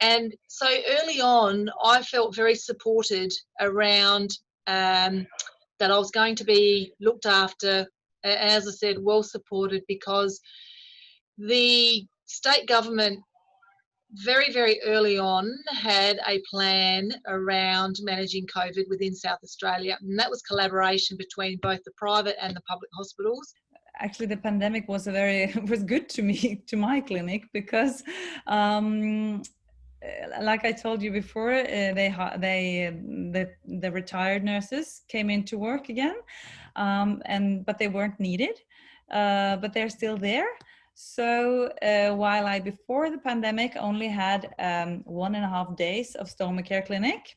And so early on, I felt very supported around that I was going to be looked after, as I said, well supported, because the state government very, very early on had a plan around managing COVID within South Australia, and that was collaboration between both the private and the public hospitals. Actually, the pandemic was good to me, to my clinic, because like I told you before, the retired nurses came into work again, but they weren't needed, but they're still there. So while I, before the pandemic, only had 1.5 days of Stoma care clinic,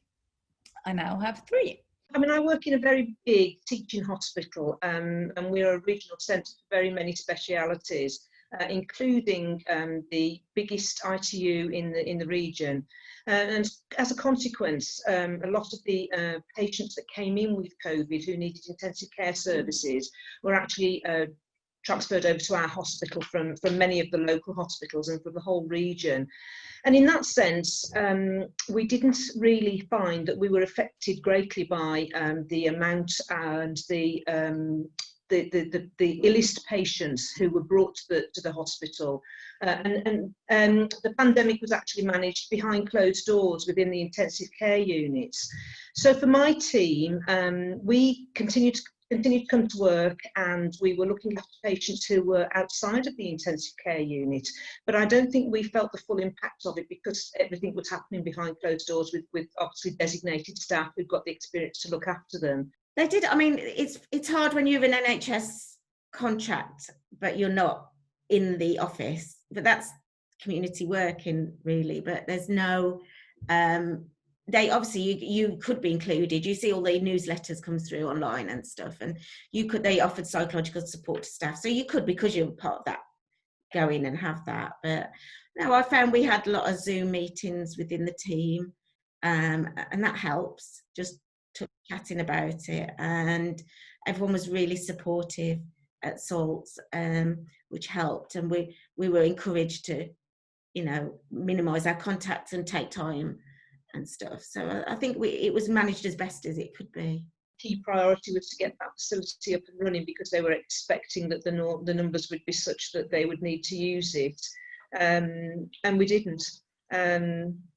I now have 3. I mean, I work in a very big teaching hospital, and we're a regional centre for very many specialities, including the biggest ITU in the region. And as a consequence, a lot of the patients that came in with COVID who needed intensive care services were actually transferred over to our hospital from many of the local hospitals and from the whole region. And in that sense, we didn't really find that we were affected greatly by the amount and the illest patients who were brought to the hospital. And the pandemic was actually managed behind closed doors within the intensive care units. So for my team, we continued to come to work, and we were looking after patients who were outside of the intensive care unit. But I don't think we felt the full impact of it because everything was happening behind closed doors with obviously designated staff who've got the experience to look after them. They did. I mean, it's hard when you have an NHS contract, but you're not in the office. But that's community working, really. But there's no. They obviously you could be included. You see all the newsletters come through online and stuff, and they offered psychological support to staff, so you could, because you're part of that, go in and have that. But no, I found we had a lot of Zoom meetings within the team, and that helps. Just chatting about it, and everyone was really supportive at Salts, which helped, and we were encouraged to, minimise our contacts and take time and stuff. So I think it was managed as best as it could be. Key priority was to get that facility up and running because they were expecting that the numbers would be such that they would need to use it, and we didn't.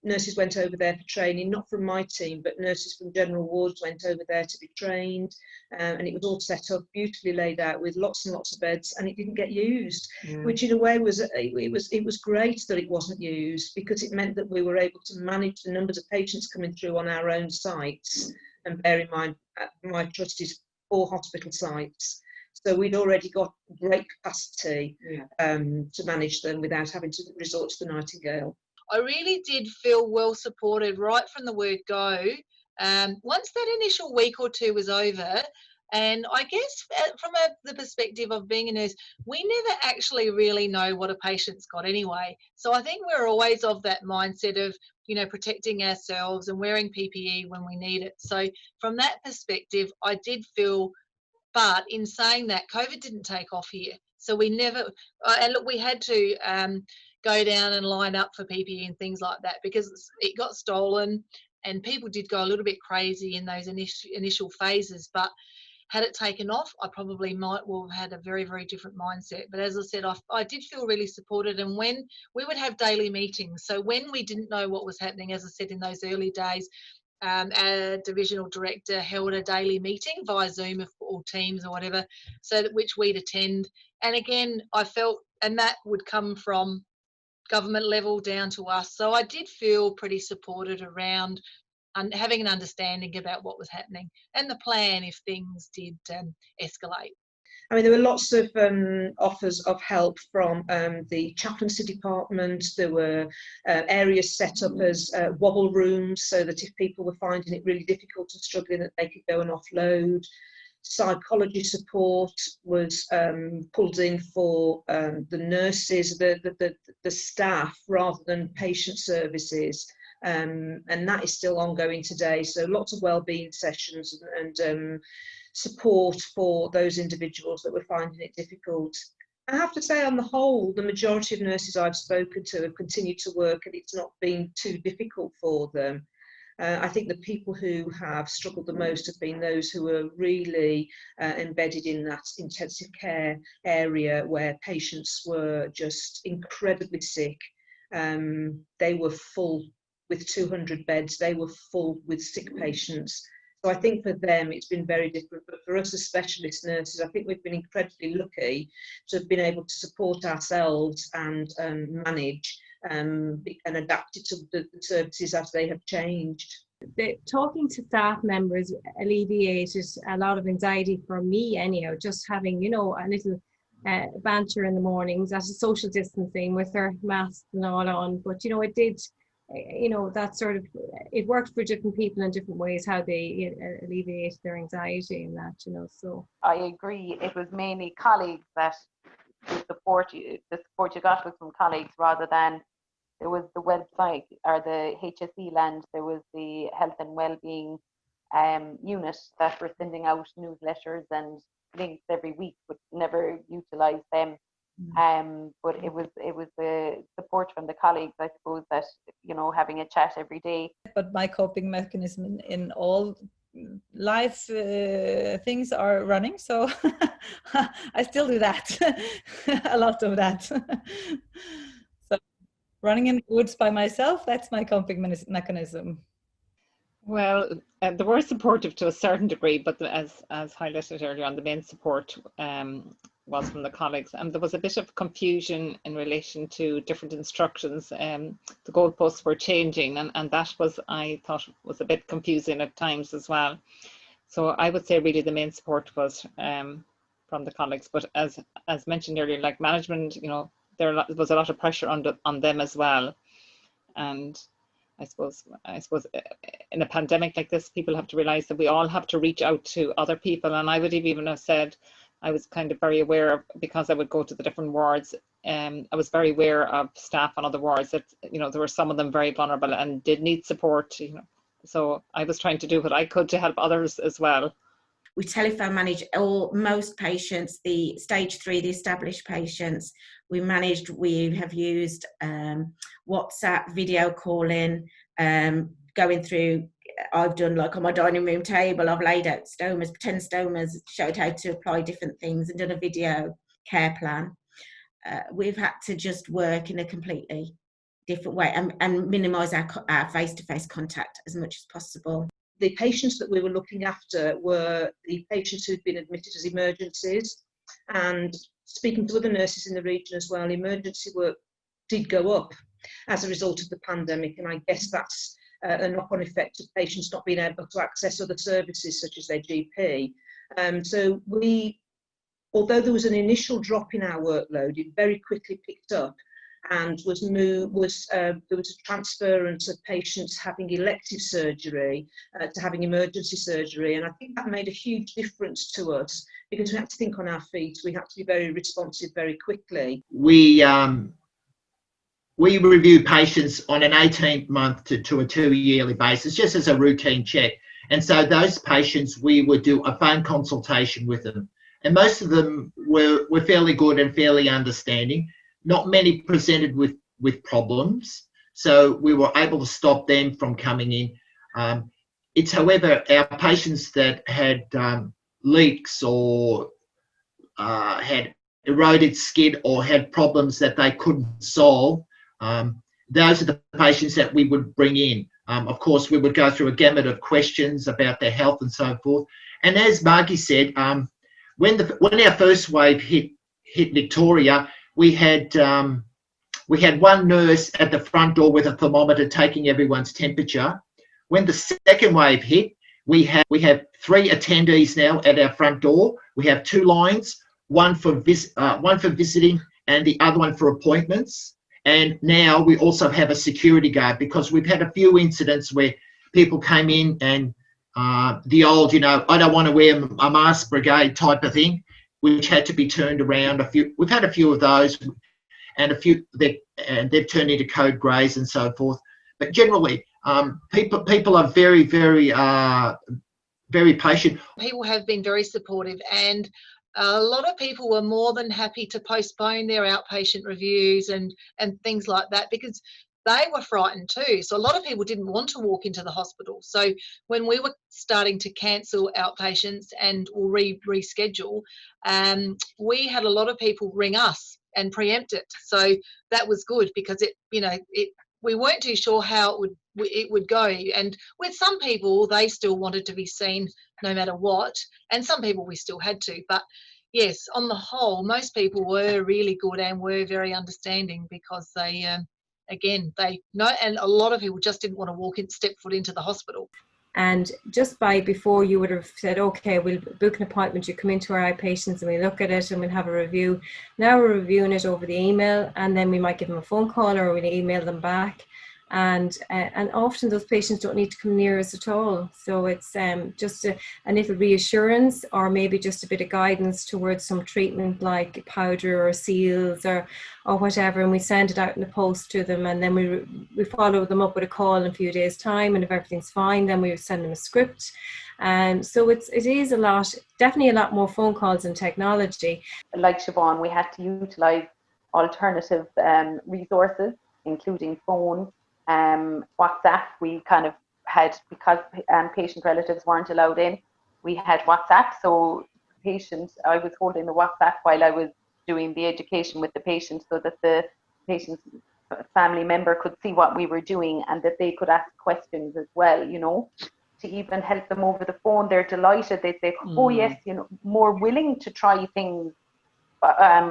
Nurses went over there for training, not from my team, but nurses from general wards went over there to be trained, and it was all set up, beautifully laid out with lots and lots of beds, and it didn't get used, which in a way was great that it wasn't used, because it meant that we were able to manage the numbers of patients coming through on our own sites. And bear in mind, my trust is 4 hospital sites. So we'd already got great capacity to manage them without having to resort to the Nightingale. I really did feel well supported right from the word go. Once that initial week or two was over, and I guess from the perspective of being a nurse, we never actually really know what a patient's got anyway. So I think we're always of that mindset of, protecting ourselves and wearing PPE when we need it. So from that perspective, I did feel, but in saying that, COVID didn't take off here. So we never, and look, we had to go down and line up for PPE and things like that because it got stolen, and people did go a little bit crazy in those initial phases. But had it taken off, I probably might well have had a very, very different mindset. But as I said, I did feel really supported. And when we would have daily meetings, so when we didn't know what was happening, as I said, in those early days, our divisional director held a daily meeting via Zoom or Teams or whatever, so that which we'd attend. And again, I felt, and that would come from government level down to us. So I did feel pretty supported around having an understanding about what was happening and the plan if things did escalate. I mean, there were lots of offers of help from the chaplaincy department. There were areas set up as wobble rooms, so that if people were finding it really difficult and struggling, that they could go and offload. Psychology support was pulled in for the nurses, the staff, rather than patient services. And that is still ongoing today. So lots of wellbeing sessions and support for those individuals that were finding it difficult. I have to say, on the whole, the majority of nurses I've spoken to have continued to work, and it's not been too difficult for them. I think the people who have struggled the most have been those who are really embedded in that intensive care area where patients were just incredibly sick. They were full with 200 beds, they were full with sick patients. So I think for them it's been very different, but for us as specialist nurses, I think we've been incredibly lucky to have been able to support ourselves and manage and adapted to the services as they have changed. Talking to staff members alleviated a lot of anxiety for me anyhow, just having, a little banter in the mornings at a social distancing with their masks and all on. But, it did, that sort of, it worked for different people in different ways, how they alleviate their anxiety and that, so. I agree. It was mainly colleagues that the support you got was from colleagues rather than. There was the website or the HSE land, there was the health and wellbeing unit that were sending out newsletters and links every week, but never utilised them. But it was the support from the colleagues, I suppose, that, you know, having a chat every day. But my coping mechanism in all life things are running, so I still do that. A lot of that. So running in the woods by myself, that's my coping mechanism. Well, they were supportive to a certain degree, but as highlighted earlier on, the main support was from the colleagues, and there was a bit of confusion in relation to different instructions. The goalposts were changing, and that was, I thought, was a bit confusing at times as well. So I would say really the main support was from the colleagues, but as mentioned earlier, like management, you know, there was a lot of pressure on them as well. And I suppose in a pandemic like this, people have to realize that we all have to reach out to other people. And I would even have said, I was kind of very aware of, because I would go to the different wards, I was very aware of staff on other wards that, you know, there were some of them very vulnerable and did need support, you know. So I was trying to do what I could to help others as well. We telephone manage most patients, the stage 3, the established patients. We have used WhatsApp, video calling, going through, I've done like on my dining room table, I've laid out stomas, pretend stomas, showed how to apply different things and done a video care plan. We've had to just work in a completely different way and minimise our face-to-face contact as much as possible. The patients that we were looking after were the patients who'd been admitted as emergencies, and speaking to other nurses in the region as well, emergency work did go up as a result of the pandemic, and I guess that's a knock-on effect of patients not being able to access other services such as their GP. So although there was an initial drop in our workload, it very quickly picked up, and there was a transference of patients having elective surgery to having emergency surgery, and I think that made a huge difference to us because we had to think on our feet. We had to be very responsive very quickly. We review patients on an 18-month to a 2-yearly basis, just as a routine check. And so those patients, we would do a phone consultation with them. And most of them were fairly good and fairly understanding. Not many presented with problems. So we were able to stop them from coming in. It's, however, our patients that had leaks or had eroded skin or had problems that they couldn't solve, those are the patients that we would bring in. Of course, we would go through a gamut of questions about their health and so forth. And as Margie said, when our first wave hit Victoria, we had one nurse at the front door with a thermometer taking everyone's temperature. When the second wave hit, we have 3 attendees now at our front door. We have 2 lines, one for visiting and the other one for appointments. And now we also have a security guard, because we've had a few incidents where people came in and the old, I don't want to wear a mask brigade type of thing, which had to be turned around. We've had a few of those, and they've turned into code greys and so forth. But generally, people are very, very, very patient. People have been very supportive, and a lot of people were more than happy to postpone their outpatient reviews and things like that, because they were frightened too. So a lot of people didn't want to walk into the hospital. So when we were starting to cancel outpatients and or reschedule, we had a lot of people ring us and preempt it. So that was good, because we weren't too sure how it would go. And with some people, they still wanted to be seen no matter what, and some people we still had to. But yes, on the whole, most people were really good and were very understanding, because they know, and a lot of people just didn't want to step foot into the hospital. And just before you would have said, okay, we'll book an appointment, you come into our outpatients and we look at it and we'll have a review. Now we're reviewing it over the email, and then we might give them a phone call or we'll email them back. And often those patients don't need to come near us at all. So it's just a little reassurance, or maybe just a bit of guidance towards some treatment like powder or seals or whatever, and we send it out in the post to them, and then we follow them up with a call in a few days' time, and if everything's fine, then we send them a script. So it is definitely a lot more phone calls and technology. Like Siobhan, we had to utilise alternative resources, including phone, WhatsApp. We kind of had, because patient relatives weren't allowed in, we had WhatsApp. So I was holding the WhatsApp while I was doing the education with the patient, so that the patient's family member could see what we were doing and that they could ask questions as well, to even help them over the phone. They're delighted. They say, oh yes, more willing to try things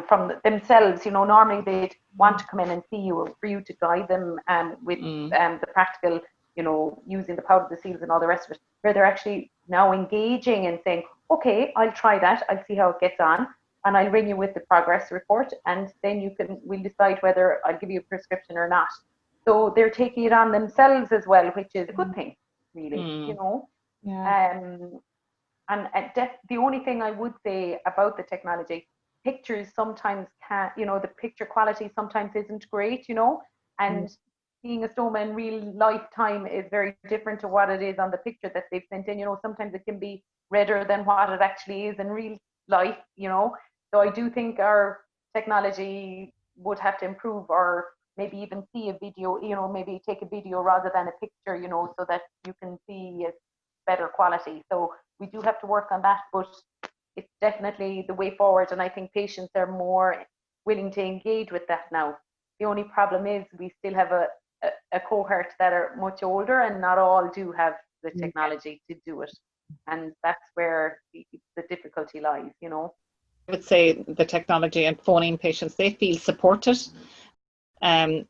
from themselves. Normally they'd want to come in and see you, or for you to guide them with the practical, using the powder, the seals and all the rest of it, where they're actually now engaging and saying, okay, I'll try that, I'll see how it gets on, and I'll ring you with the progress report, and then we'll decide whether I'll give you a prescription or not. So they're taking it on themselves as well, which is a good thing, really. Yeah. And the only thing I would say about the technology, pictures sometimes can't, the picture quality sometimes isn't great, and seeing a stoma in real lifetime is very different to what it is on the picture that they've sent in. Sometimes it can be redder than what it actually is in real life, So I do think our technology would have to improve, or maybe even see a video, maybe take a video rather than a picture, so that you can see a better quality. So we do have to work on that, but it's definitely the way forward, and I think patients are more willing to engage with that now. The only problem is we still have a cohort that are much older, and not all do have the technology to do it, and that's where the difficulty lies. I would say the technology and phoning patients, they feel supported. And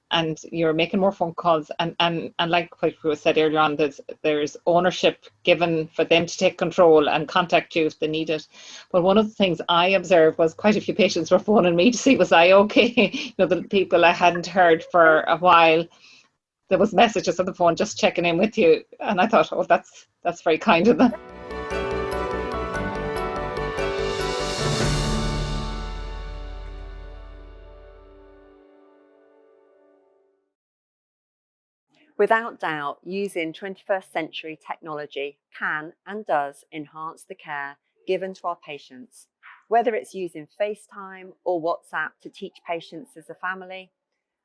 you're making more phone calls, and like what was said earlier on, there's ownership given for them to take control and contact you if they need it. But one of the things I observed was quite a few patients were phoning me to see was I okay. The people I hadn't heard for a while, there was messages on the phone just checking in with you, and I thought, oh, that's very kind of them. Without doubt, using 21st century technology can and does enhance the care given to our patients, whether it's using FaceTime or WhatsApp to teach patients as a family,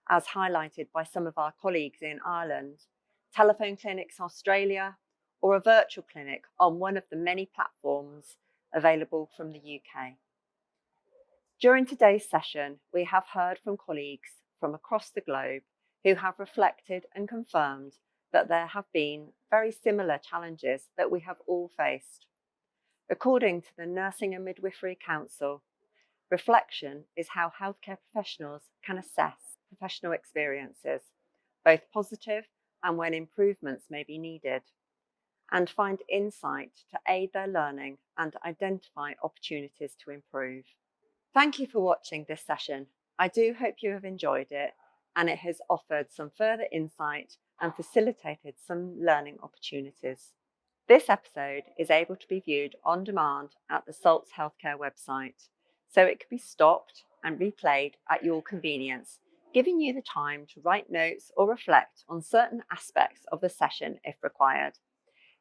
as highlighted by some of our colleagues in Ireland, telephone clinics in Australia, or a virtual clinic on one of the many platforms available from the UK. During today's session, we have heard from colleagues from across the globe who have reflected and confirmed that there have been very similar challenges that we have all faced. According to the Nursing and Midwifery Council, reflection is how healthcare professionals can assess professional experiences, both positive and when improvements may be needed, and find insight to aid their learning and identify opportunities to improve. Thank you for watching this session. I do hope you have enjoyed it, and it has offered some further insight and facilitated some learning opportunities. This episode is able to be viewed on demand at the Salts Healthcare website, so it can be stopped and replayed at your convenience, giving you the time to write notes or reflect on certain aspects of the session if required.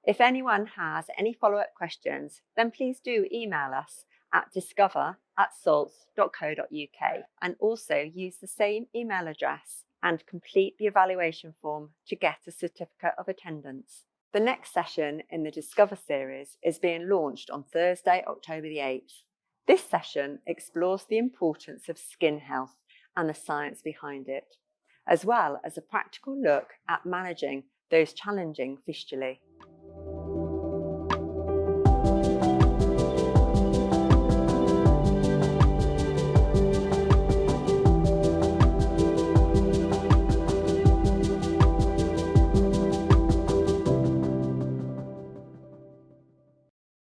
If anyone has any follow-up questions, then please do email us at discover@salts.co.uk, and also use the same email address and complete the evaluation form to get a certificate of attendance. The next session in the Discover series is being launched on Thursday, October the 8th. This session explores the importance of skin health and the science behind it, as well as a practical look at managing those challenging fistulae.